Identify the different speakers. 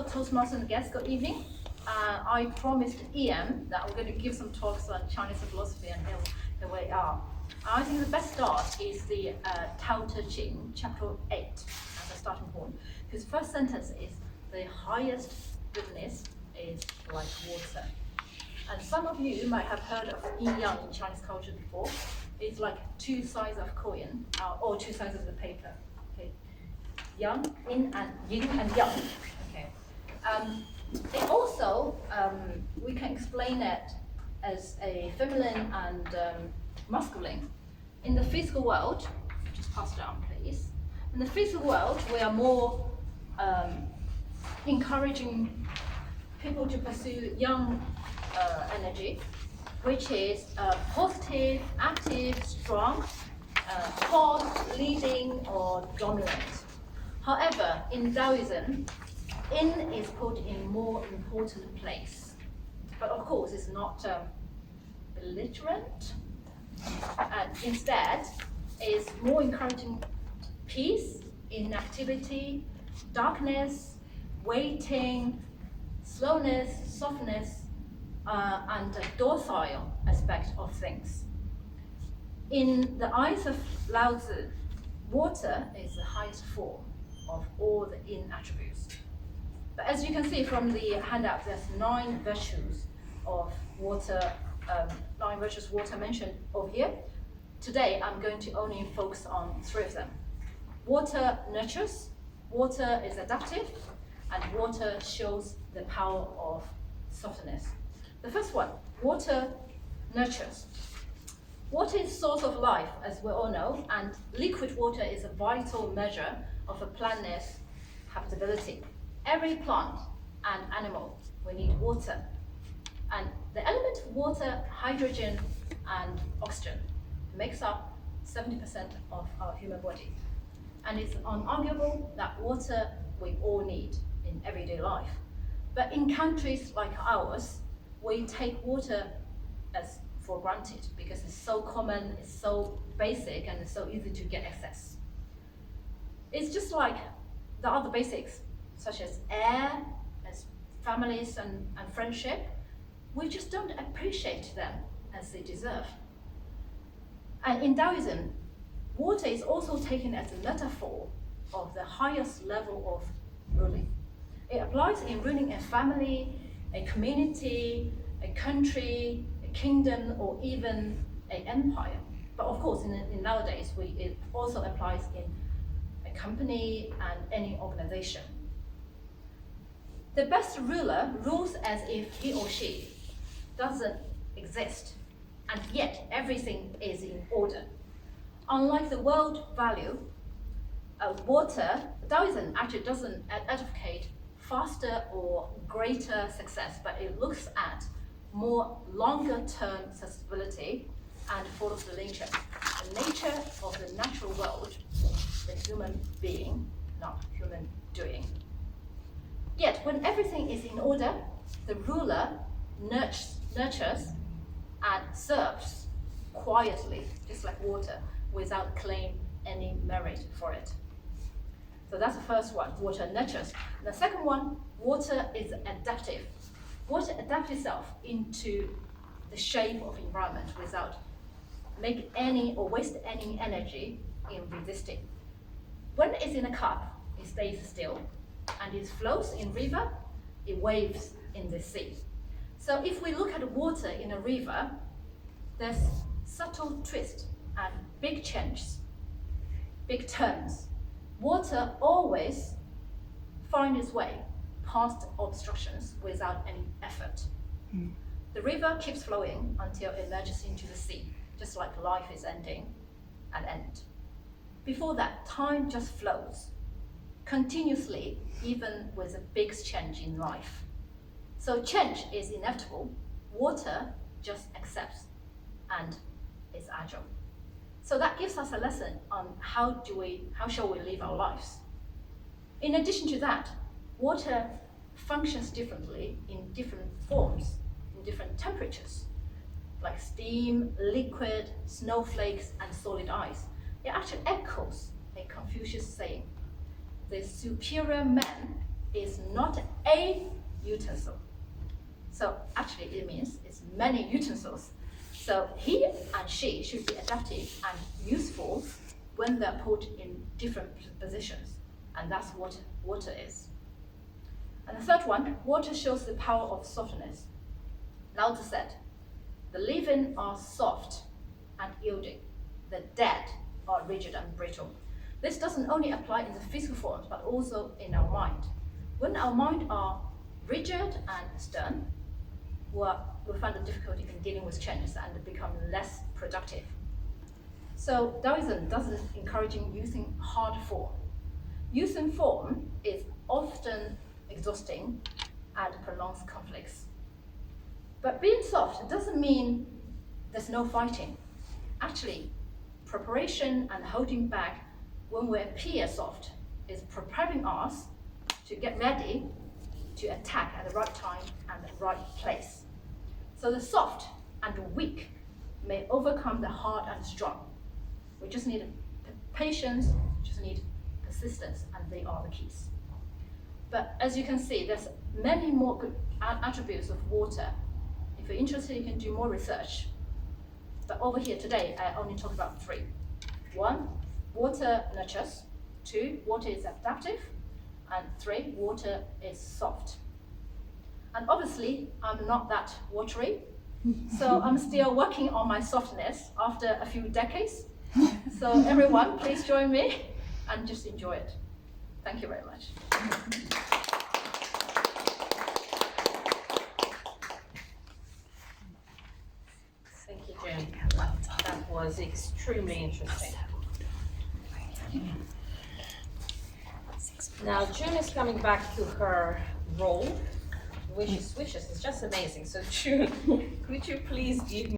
Speaker 1: Hello, Toastmaster and guests, good evening. I promised Ian that I'm going to give some talks on Chinese philosophy, and here we are. I think the best start is the Tao Te Ching, chapter 8, as a starting point. His first sentence is, the highest goodness is like water. And some of you might have heard of yin-yang in Chinese culture before. It's like two sides of coin, or two sides of the paper. Okay, yang, yin and yang. Okay. It also, we can explain it as a feminine and masculine. In the physical world, just pass down, please. In the physical world, we are more encouraging people to pursue yang energy, which is positive, active, strong, hot, leading, or dominant. However, in Taoism, yin is put in more important place. But of course, it's not belligerent. And instead, is more encouraging peace, inactivity, darkness, waiting, slowness, softness, and the docile aspect of things. In the eyes of Lao Tzu, water is the highest form of all the yin attributes. But as you can see from the handout, there's 9 virtues of water, 9 virtues of water mentioned over here. Today, I'm going to only focus on 3 of them. Water nurtures, water is adaptive, and water shows the power of softness. The first one, water nurtures. Water is source of life, as we all know, and liquid water is a vital measure of a plant's habitability. Every plant and animal will need water. And the element of water, hydrogen, and oxygen makes up 70% of our human body. And it's unarguable that water we all need in everyday life. But in countries like ours, we take water as for granted because it's so common, it's so basic, and it's so easy to get access. It's just like the other basics, such as air, as families and friendship. We just don't appreciate them as they deserve. And in Taoism, water is also taken as a metaphor of the highest level of ruling. It applies in ruling a family, a community, a country, a kingdom, or even an empire. But of course, in nowadays, it also applies in a company and any organization. The best ruler rules as if he or she doesn't exist, and yet everything is in order. Unlike the world value, water, Taoism actually doesn't advocate faster or greater success, but it looks at more longer-term sustainability and follows the nature of the natural world, the human being, not human doing. Yet, when everything is in order, the ruler nurtures and serves quietly, just like water, without claiming any merit for it. So that's the first one, water nurtures. The second one, water is adaptive. Water adapts itself into the shape of environment without make any or waste any energy in resisting. When it's in a cup, it stays still, and it flows in river, it waves in the sea. So if we look at water in a river, there's subtle twist and big changes, big turns. Water always finds its way past obstructions without any effort. The river keeps flowing until it merges into the sea, just like life is ending at end. Before that, time just flows continuously, even with a big change in life. So change is inevitable. Water just accepts and is agile. So that gives us a lesson on how shall we live our lives. In addition to that, water functions differently in different forms, in different temperatures, like steam, liquid, snowflakes, and solid ice. It actually echoes a Confucius saying, the superior man is not a utensil. So actually it means it's many utensils. So he and she should be adaptive and useful when they're put in different positions. And that's what water is. And the third one, water shows the power of softness. Lao Tzu said, the living are soft and yielding. The dead are rigid and brittle. This doesn't only apply in the physical forms, but also in our mind. When our mind are rigid and stern, we'll find a difficulty in dealing with changes and become less productive. So Taoism doesn't encourage using hard form. Using form is often exhausting and prolongs conflicts. But being soft doesn't mean there's no fighting. Actually, preparation and holding back when we appear soft is preparing us to get ready to attack at the right time and the right place. So the soft and the weak may overcome the hard and strong. We just need patience, just need persistence, and they are the keys. But as you can see, there's many more good attributes of water. If you're interested, you can do more research. But over here today, I only talk about 3. 1, water nurtures. 2, water is adaptive. And 3, water is soft. And obviously, I'm not that watery. So I'm still working on my softness after a few decades. So everyone, please join me and just enjoy it. Thank you very much.
Speaker 2: Thank you, June. That was extremely interesting. Now, June is coming back to her role, Wishes. It's just amazing. So, June, could you please give me